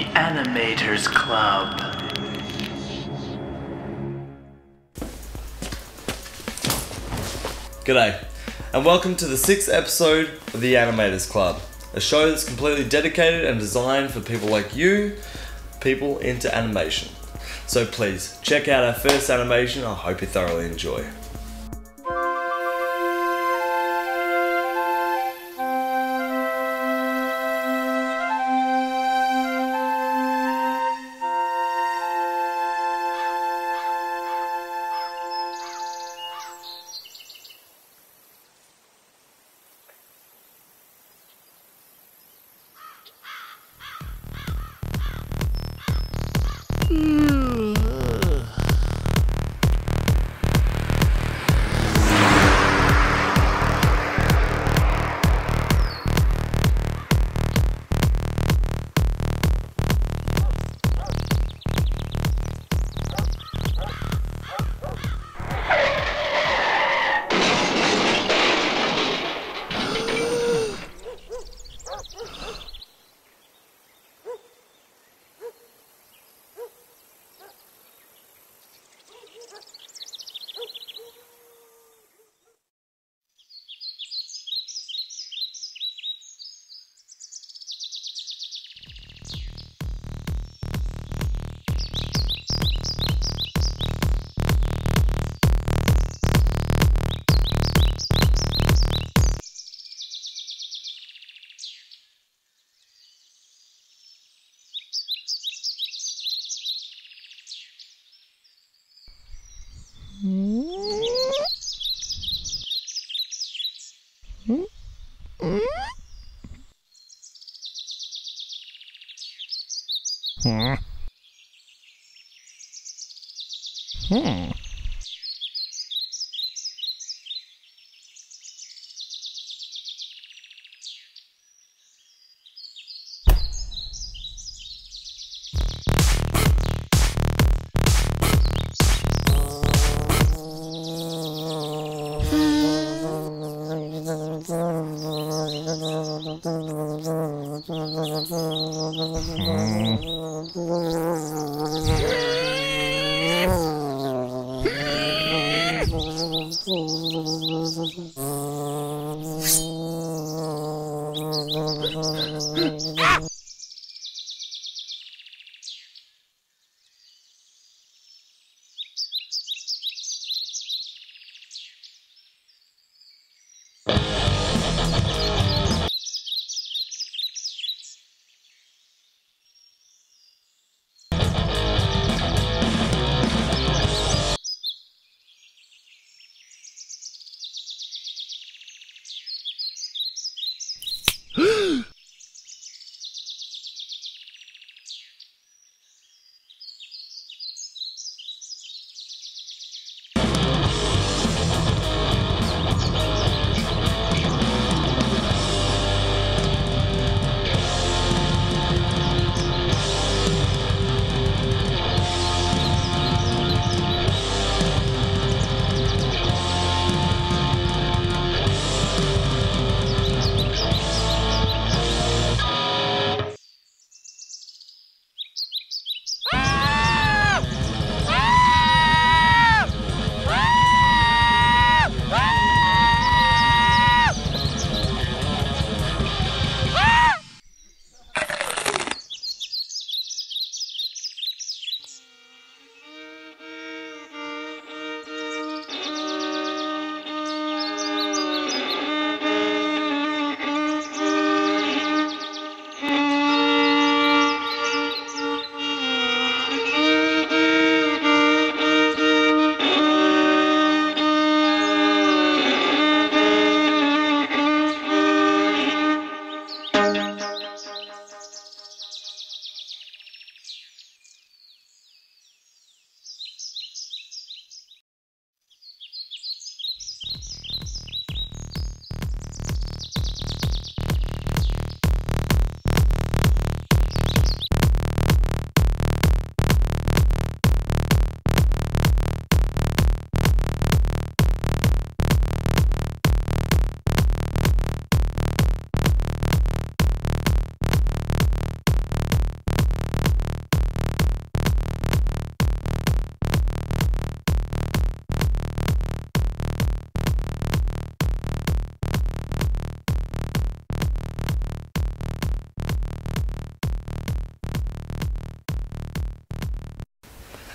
the Animators Club. G'day, and welcome to the 6th episode of the Animators Club, a show that's completely dedicated and designed for people like you, people into animation. So please, check out our first animation. I hope you thoroughly enjoy.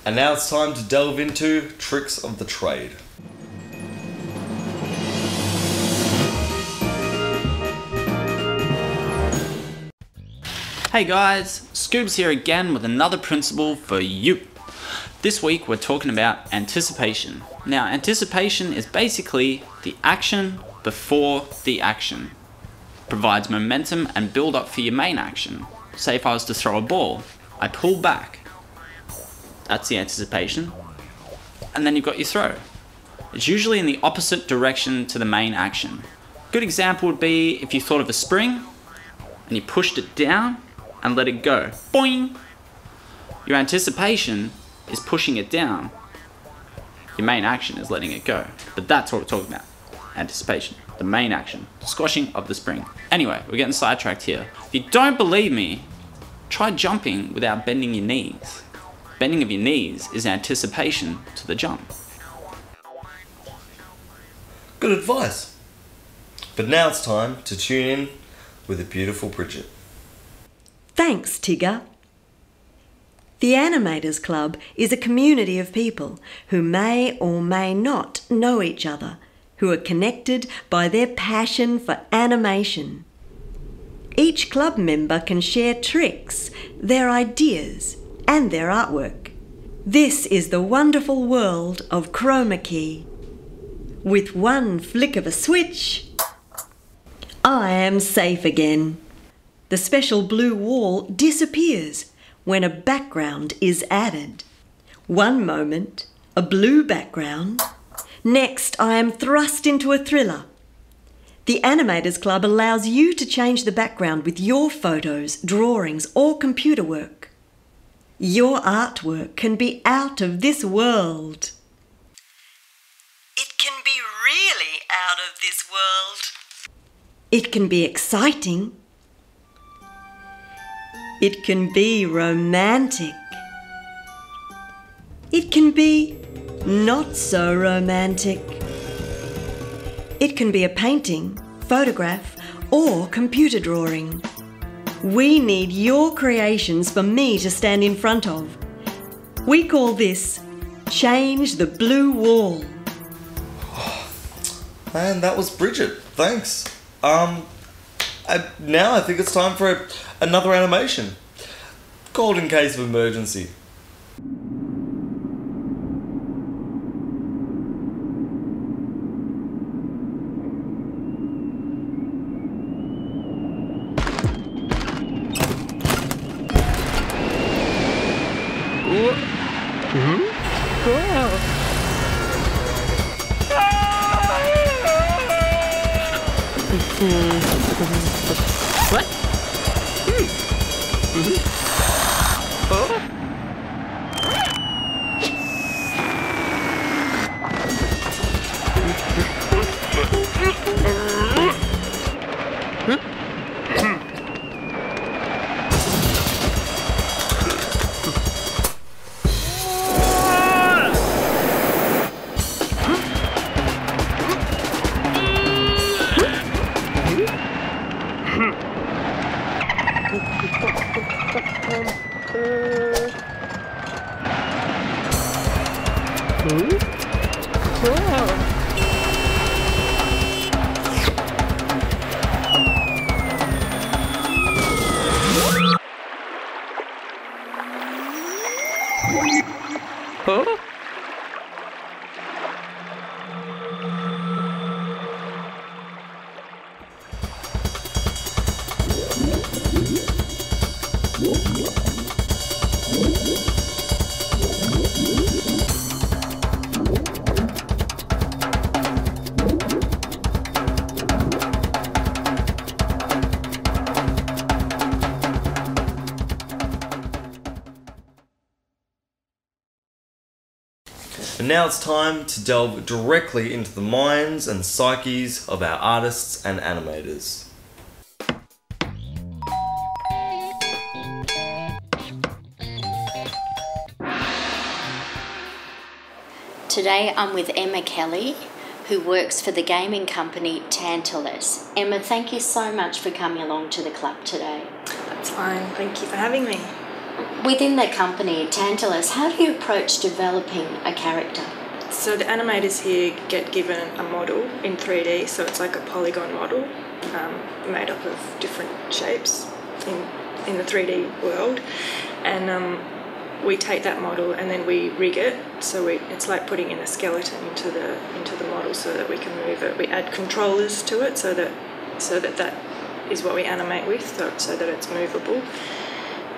And now it's time to delve into tricks of the trade. Hey guys, Skubz here again with another principle for you. This week we're talking about anticipation. Now, anticipation is basically the action before the action. Provides momentum and build up for your main action. Say if I was to throw a ball, I pull back. That's the anticipation. And then you've got your throw. It's usually in the opposite direction to the main action. Good example would be if you thought of a spring and you pushed it down and let it go. Boing! Your anticipation is pushing it down. Your main action is letting it go. But that's what we're talking about. Anticipation. The main action. Squashing of the spring. Anyway, we're getting sidetracked here. If you don't believe me, try jumping without bending your knees. Bending of your knees is anticipation to the jump. Good advice. But now it's time to tune in with the beautiful Bridgette. Thanks, Tigger. The Animators Club is a community of people who may or may not know each other, who are connected by their passion for animation. Each club member can share tricks, their ideas, and their artwork. This is the wonderful world of chroma key. With one flick of a switch, I am safe again. The special blue wall disappears when a background is added. One moment, a blue background. Next, I am thrust into a thriller. The Animators Club allows you to change the background with your photos, drawings, or computer work. Your artwork can be out of this world. It can be really out of this world. It can be exciting. It can be romantic. It can be not so romantic. It can be a painting, photograph, or computer drawing. We need your creations for me to stand in front of. We call this Change the Blue Wall. Man, that was Bridgette. Thanks. Now I think it's time for another animation. Called in case of emergency. What? Huh? And now it's time to delve directly into the minds and psyches of our artists and animators. Today I'm with Emma Kelly, who works for the gaming company Tantalus. Emma, thank you so much for coming along to the club today. That's fine. Thank you for having me. Within the company, Tantalus, how do you approach developing a character? So the animators here get given a model in 3D, so it's like a polygon model made up of different shapes in the 3D world, and we take that model and then we rig it. So it's like putting in a skeleton into the model so that we can move it. We add controllers to it so that is what we animate with, so that it's movable.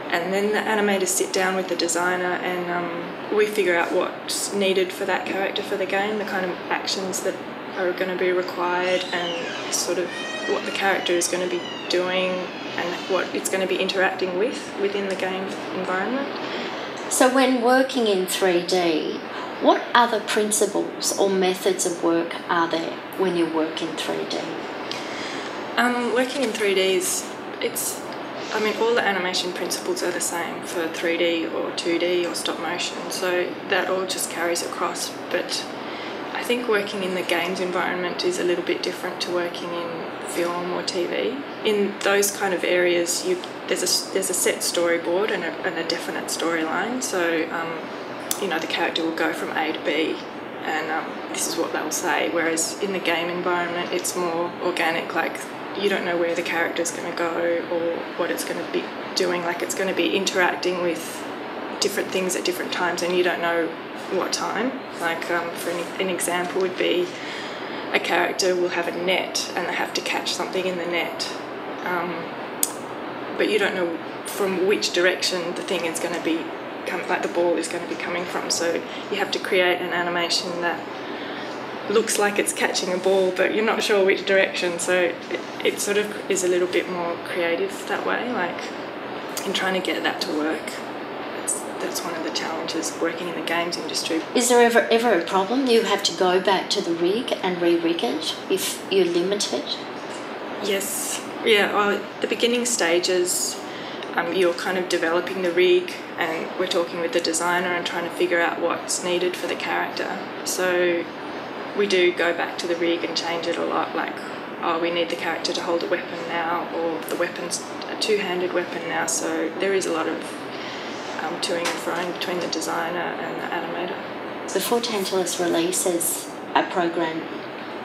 And then the animators sit down with the designer and we figure out what's needed for that character for the game, the kind of actions that are going to be required, and sort of what the character is going to be doing and what it's going to be interacting with within the game environment. So when working in 3D, what other principles or methods of work are there when you work in 3D? Working in 3D all the animation principles are the same for 3D or 2D or stop motion, so that all just carries across. But I think working in the games environment is a little bit different to working in film or TV. In those kind of areas, there's a set storyboard and a definite storyline. So the character will go from A to B, and this is what they'll say. Whereas in the game environment, it's more organic. Like, you don't know where the character's going to go or what it's going to be doing. Like, it's going to be interacting with different things at different times, and you don't know what time. Like, for an example would be a character will have a net and they have to catch something in the net, but you don't know from which direction the thing is going to be like the ball is going to be coming from. So you have to create an animation that looks like it's catching a ball, but you're not sure which direction. So it sort of is a little bit more creative that way, like in trying to get that to work. That's one of the challenges working in the games industry. Is there ever a problem? You have to go back to the rig and re-rig it if you're limited? Yes. Yeah, well, the beginning stages, you're kind of developing the rig, and we're talking with the designer and trying to figure out what's needed for the character. So we do go back to the rig and change it a lot, like, we need the character to hold a weapon now, or the weapon's a two-handed weapon now. So there is a lot of toing and froing between the designer and the animator. Before Tantalus releases a program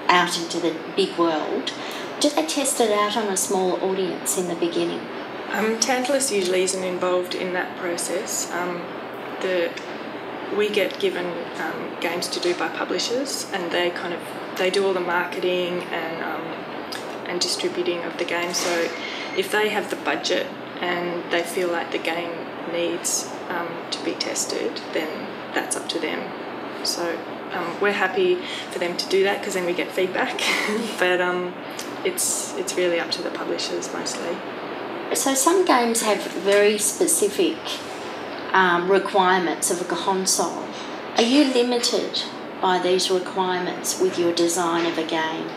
out into the big world, do they test it out on a small audience in the beginning? Tantalus usually isn't involved in that process. We get given games to do by publishers, and they do all the marketing and distributing of the game. So if they have the budget and they feel like the game needs to be tested, then that's up to them. So we're happy for them to do that because then we get feedback. But it's really up to the publishers mostly. So some games have very specific requirements of a console. Are you limited by these requirements with your design of a game?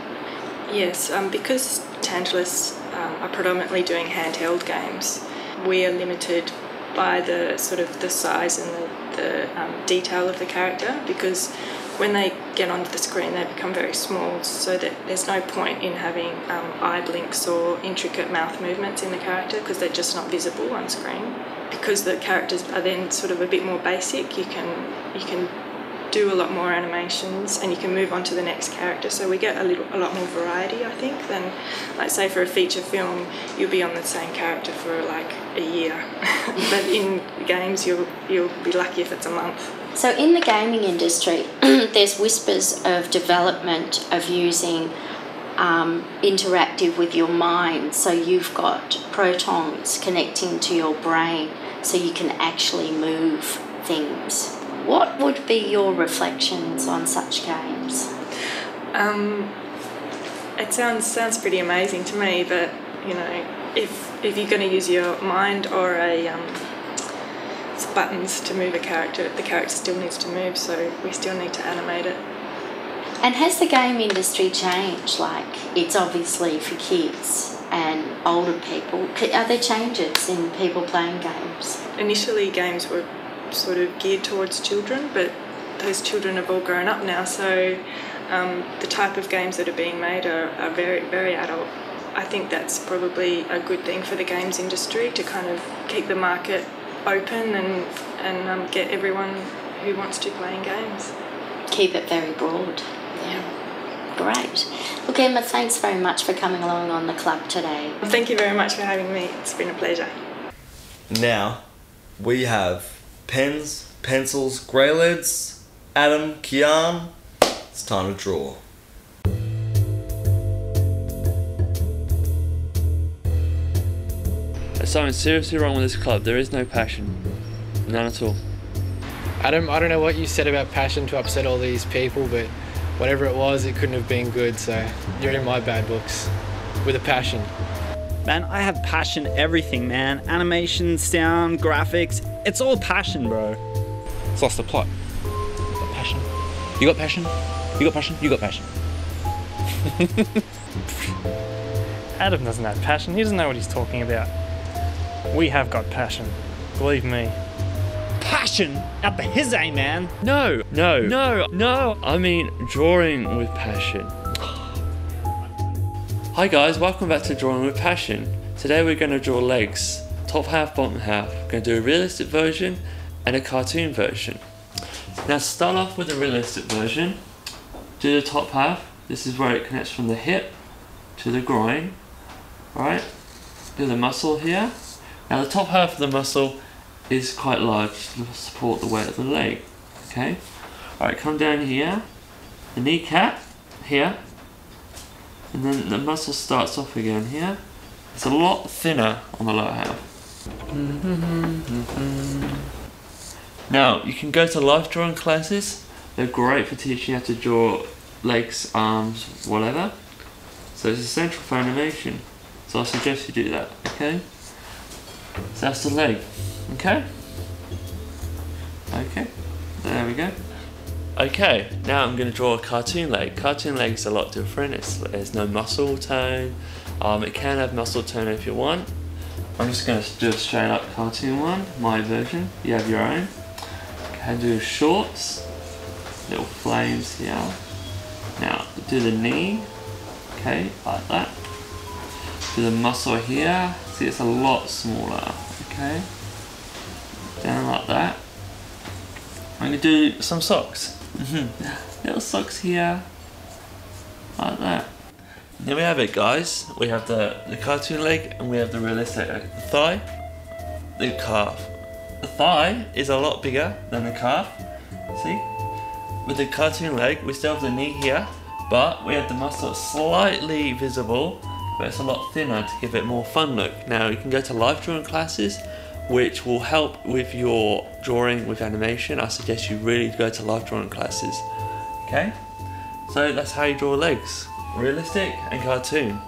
Yes, because Tantalus are predominantly doing handheld games, we are limited by the sort of the size and the detail of the character, because when they get onto the screen they become very small, so that there's no point in having eye blinks or intricate mouth movements in the character because they're just not visible on screen. Because the characters are then sort of a bit more basic, you can do a lot more animations and you can move on to the next character. So we get a lot more variety, I think, than, like, say for a feature film you'll be on the same character for like a year. But in games you'll be lucky if it's a month. So in the gaming industry there's whispers of development of using interactive with your mind. So you've got protons connecting to your brain so you can actually move things. What would be your reflections on such games? It sounds pretty amazing to me, but if you're going to use your mind or buttons to move a character, the character still needs to move, so we still need to animate it. And has the game industry changed? Like, it's obviously for kids and older people. Are there changes in people playing games? Initially games were sort of geared towards children, but those children have all grown up now, so the type of games that are being made are very, very adult. I think that's probably a good thing for the games industry, to kind of keep the market open and get everyone who wants to playing games. Keep it very broad. Yeah. Great. Look, Emma, thanks very much for coming along on the club today. Thank you very much for having me. It's been a pleasure. Now, we have pens, pencils, grey leads. Adam, Kian, it's time to draw. There's something seriously wrong with this club. There is no passion. None at all. Adam, I don't know what you said about passion to upset all these people, but whatever it was, it couldn't have been good, so you're in my bad books. With a passion. Man, I have passion everything, man. Animation, sound, graphics. It's all passion, bro. It's lost the plot. Got passion? You got passion? You got passion? You got passion. Adam doesn't have passion. He doesn't know what he's talking about. We have got passion. Believe me. Passion at the his A, man. No. I mean, drawing with passion. Hi guys, welcome back to Drawing with Passion. Today we're going to draw legs. Top half, bottom half. We're going to do a realistic version and a cartoon version. Now start off with the realistic version. Do the top half. This is where it connects from the hip to the groin. Alright. Do the muscle here. Now the top half of the muscle is quite large to support the weight of the leg. Okay. Alright, come down here. The kneecap here. And then the muscle starts off again here. It's a lot thinner on the lower half. Now, you can go to life drawing classes. They're great for teaching you how to draw legs, arms, whatever. So it's essential for animation. So I suggest you do that, okay? So that's the leg, okay? Okay, there we go. Okay, now I'm going to draw a cartoon leg. Cartoon leg is a lot different. There's no muscle tone. It can have muscle tone if you want. I'm just going to do a straight up cartoon one, my version. You have your own. Can do shorts, little flames here. Now do the knee, okay, like that. Do the muscle here. See, it's a lot smaller, okay. Down like that. I'm going to do some socks. Little socks here, like that. There we have it, guys. We have the cartoon leg and we have the realistic leg. The thigh, the calf. The thigh is a lot bigger than the calf. See? With the cartoon leg, we still have the knee here, but we have the muscle slightly visible, but it's a lot thinner to give it more fun look. Now you can go to live drawing classes, which will help with your drawing with animation. I suggest you really go to live drawing classes. Okay? So that's how you draw legs. Realistic and cartoon.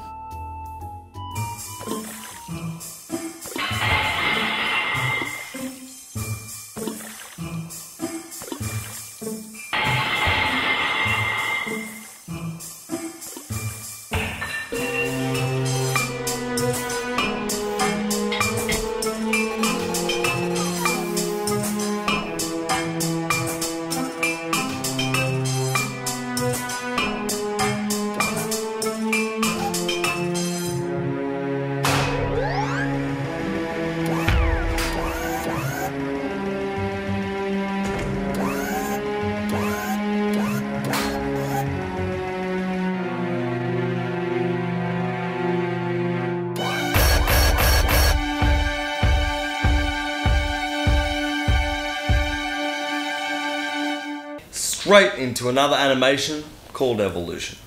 Straight into another animation called Evolution.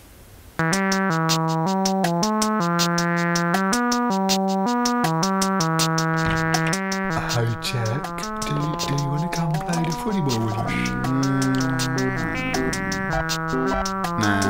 Hey Jack, do you want to come play the football with us? Nah.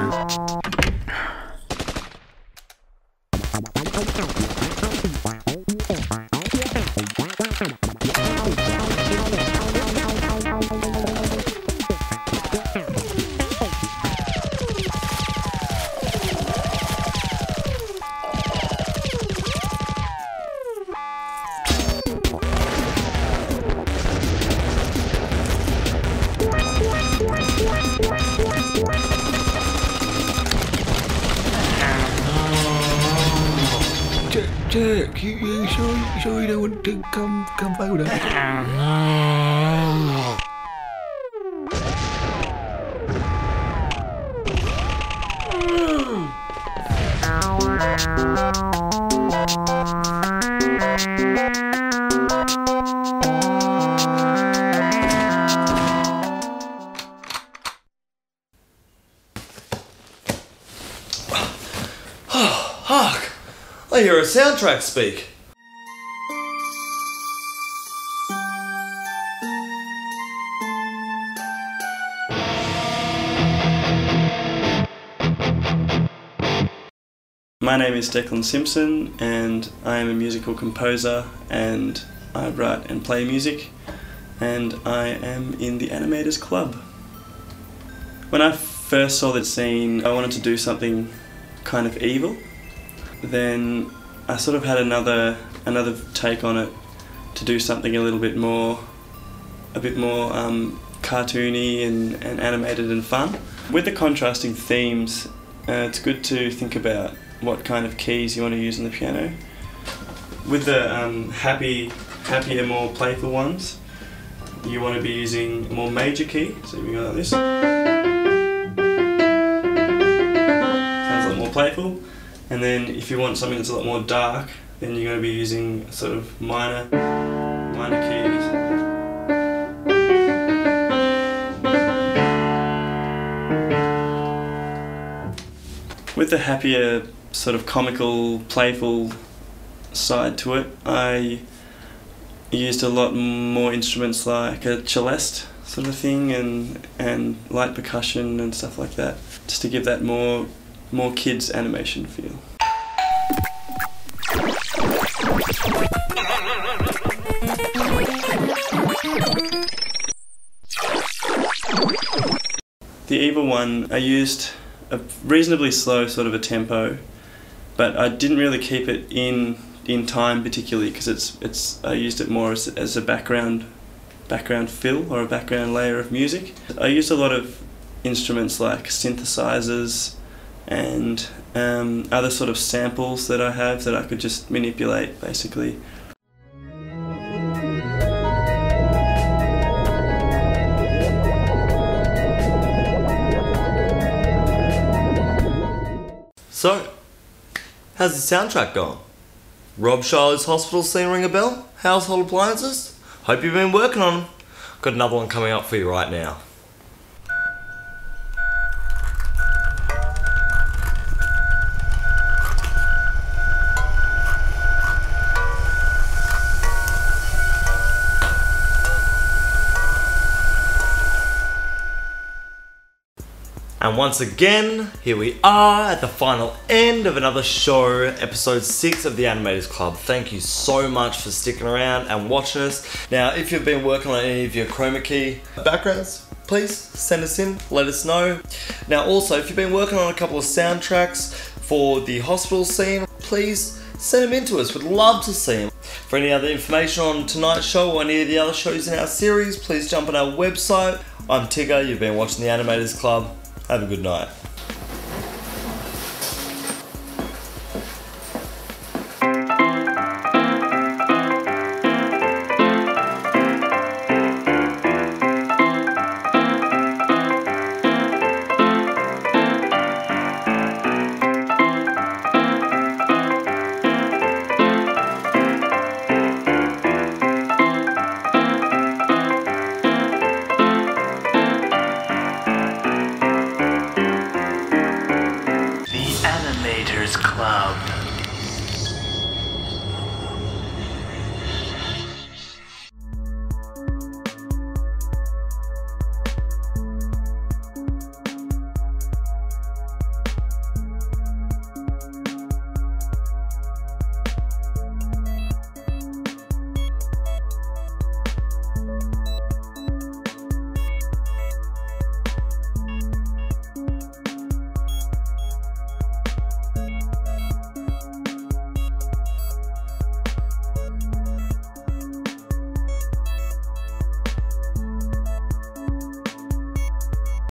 Jack, you sure you don't want to come play with us? Hark! I hear a soundtrack speak. My name is Declan Simpson and I am a musical composer and I write and play music and I am in the Animators Club. When I first saw that scene, I wanted to do something kind of evil. Then I sort of had another take on it to do something a bit more cartoony and animated and fun. With the contrasting themes, it's good to think about what kind of keys you want to use on the piano. With the happier, more playful ones, you want to be using a more major key. So we go like this. Sounds a lot more playful. And then if you want something that's a lot more dark, then you're going to be using sort of minor keys. With the happier, sort of comical, playful side to it, I used a lot more instruments like a celeste sort of thing and light percussion and stuff like that, just to give that more kids animation feel. The evil one, I used a reasonably slow sort of a tempo, but I didn't really keep it in time particularly because I used it more as a background fill or a background layer of music. I used a lot of instruments like synthesizers and other sort of samples that I have that I could just manipulate basically. So, how's the soundtrack going? Rob Shilo's hospital scene ring a bell? Household appliances? Hope you've been working on them. Got another one coming up for you right now. And once again, here we are at the final end of another show, episode 6 of the Animators Club. Thank you so much for sticking around and watching us. Now, if you've been working on any of your chroma key backgrounds, please send us in, let us know. Now also, if you've been working on a couple of soundtracks for the hospital scene, please send them in to us, we'd love to see them. For any other information on tonight's show or any of the other shows in our series, please jump on our website. I'm Tigger, you've been watching the Animators Club. Have a good night.